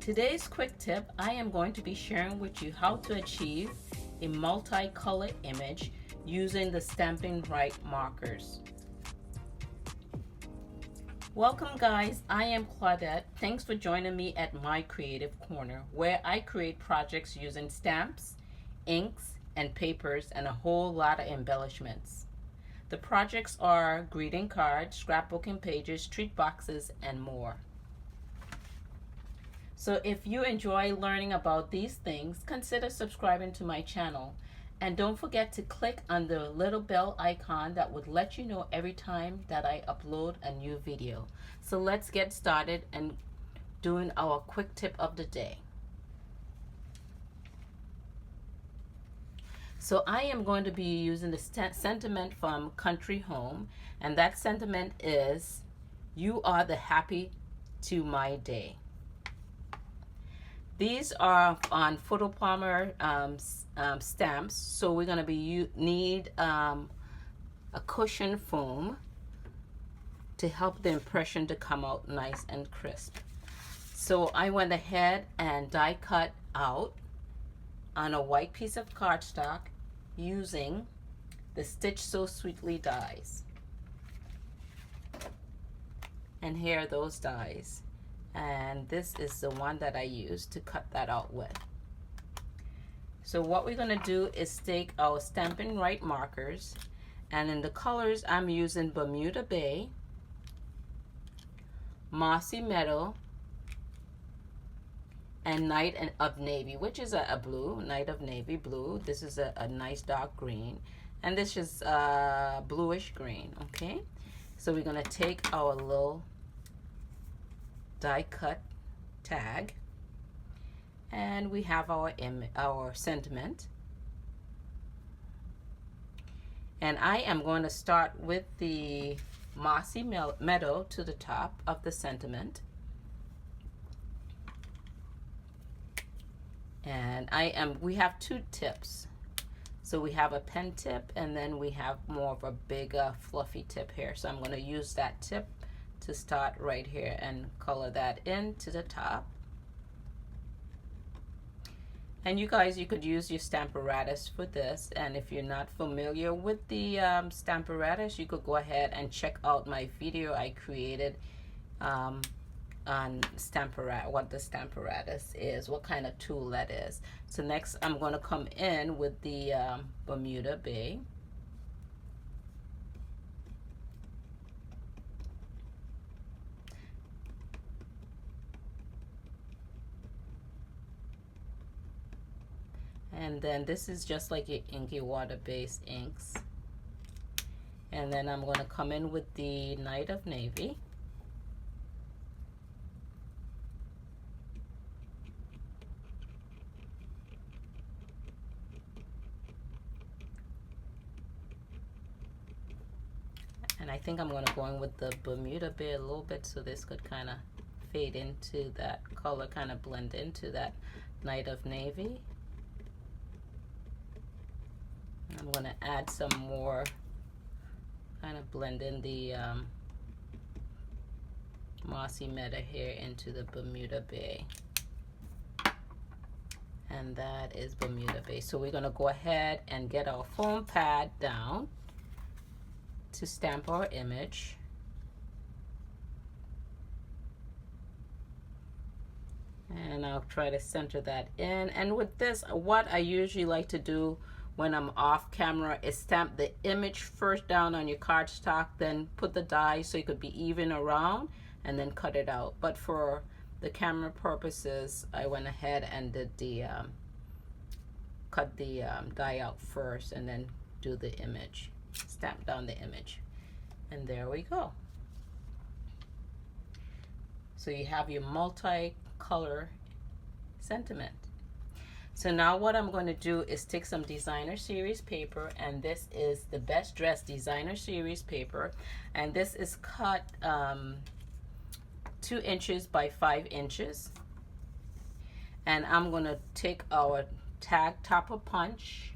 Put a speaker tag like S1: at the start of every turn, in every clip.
S1: today's quick tip, I am going to be sharing with you how to achieve a multicolor image using the Stampin' Right markers. Welcome guys, I am Claudette. Thanks for joining me at my Creative Corner, where I create projects using stamps, inks, and papers, and a whole lot of embellishments. The projects are greeting cards, scrapbooking pages, treat boxes, and more. So if you enjoy learning about these things, consider subscribing to my channel. And don't forget to click on the little bell icon that would let you know every time that I upload a new video. So let's get started and doing our quick tip of the day. So I am going to be using the sentiment from Country Home, and that sentiment is, "You are the happy to my day." These are on photopolymer stamps, so we're going to need a cushion foam to help the impression to come out nice and crisp. So I went ahead and die cut out on a white piece of cardstock using the Stitch So Sweetly dies. And here are those dies. And this is the one that I used to cut that out with. So what we're going to do is take our Stampin' Right markers, and in the colors I'm using Bermuda Bay, Mossy Meadow, and Night of Navy, which is a blue, Night of Navy blue. This is a nice dark green, and this is bluish green. Okay, so we're going to take our little die cut tag, and we have our sentiment, and I am going to start with the Mossy Meadow to the top of the sentiment, and we have two tips. So we have a pen tip, and then we have more of a bigger fluffy tip here, so I'm going to use that tip to start right here and color that into the top. And you guys, you could use your Stamparatus for this, and if you're not familiar with the Stamparatus, you could go ahead and check out my video I created on Stamparatus, what the Stamparatus is, what kind of tool that is. So next I'm going to come in with the Bermuda Bay. And then this is just like your inky water-based inks. And then I'm going to come in with the Night of Navy. And I think I'm going to go in with the Bermuda Bay a little bit, so this could kind of fade into that color, kind of blend into that Night of Navy. I'm going to add some more, kind of blend in the Mossy Meadow here into the Bermuda Bay. And that is Bermuda Bay. So we're going to go ahead and get our foam pad down to stamp our image. And I'll try to center that in. And with this, what I usually like to do when I'm off camera is stamp the image first down on your cardstock, then put the die so it could be even around, and then cut it out. But for the camera purposes, I went ahead and did the cut the die out first, and then do the image, stamp down the image, and there we go. So you have your multicolor sentiment. So now what I'm going to do is take some designer series paper, and this is the Best Dressed designer series paper, and this is cut 2 inches by 5 inches. And I'm going to take our tag topper punch,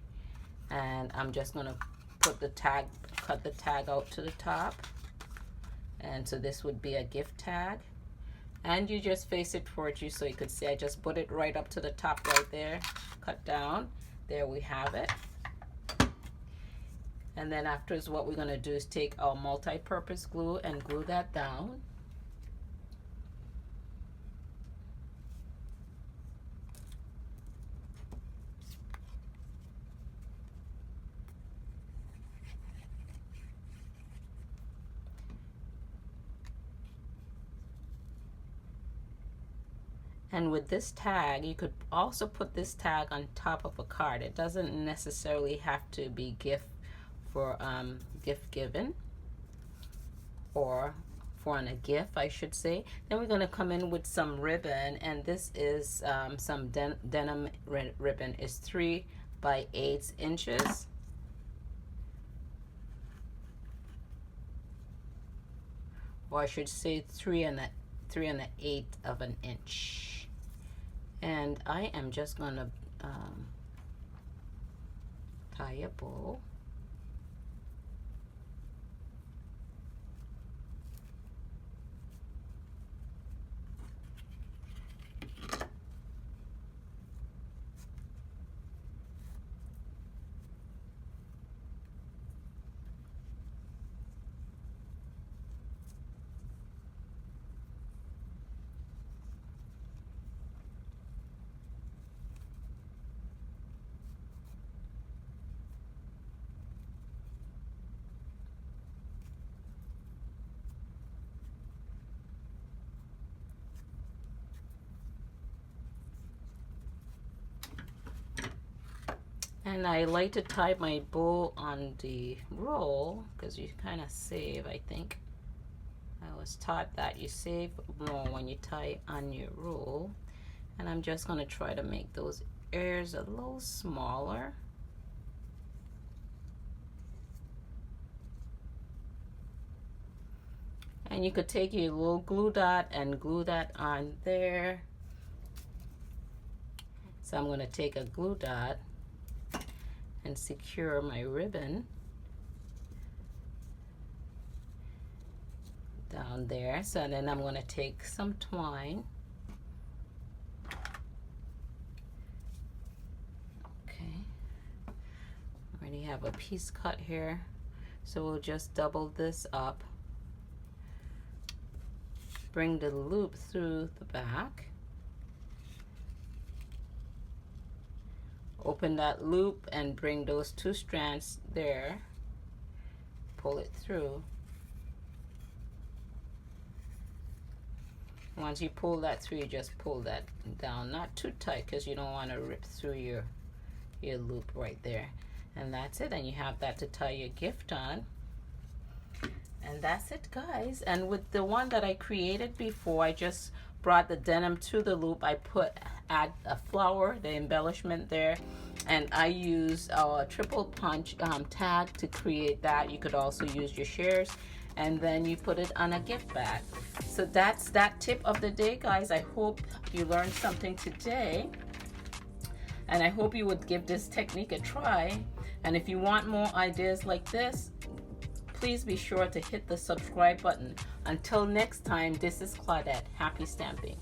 S1: and I'm just going to put the tag, cut the tag out to the top, and so this would be a gift tag. and you just face it towards you so you could see. I just put it right up to the top right there, cut down. There we have it. And then afterwards, what we're going to do is take our multi-purpose glue and glue that down. And with this tag, you could also put this tag on top of a card. It doesn't necessarily have to be gift for gift given, or for a gift, I should say. Then we're going to come in with some ribbon, and this is some denim ribbon. It's 3 by 8 inches. Or I should say 3 1/8 of an inch. And I am just going to tie a bow. And I like to tie my bow on the roll because you kind of save, I think. I was taught that you save more when you tie on your roll. And I'm just going to try to make those ears a little smaller. And you could take your little glue dot and glue that on there. So I'm going to take a glue dot and secure my ribbon down there. So then I'm going to take some twine. Okay, I already have a piece cut here, so we'll just double this up, bring the loop through the back, open that loop and bring those 2 strands there, pull it through. Once you pull that through, you just pull that down, not too tight because you don't want to rip through your loop right there. And that's it, and you have that to tie your gift on. And that's it, guys. And with the one that I created before, I just brought the denim to the loop. I add a flower, the embellishment there, and I use a triple punch tag to create that. You could also use your shares, and then you put it on a gift bag. So that's that tip of the day, guys. I hope you learned something today, and I hope you would give this technique a try. And if you want more ideas like this, please be sure to hit the subscribe button. Until next time, this is Claudette. Happy stamping.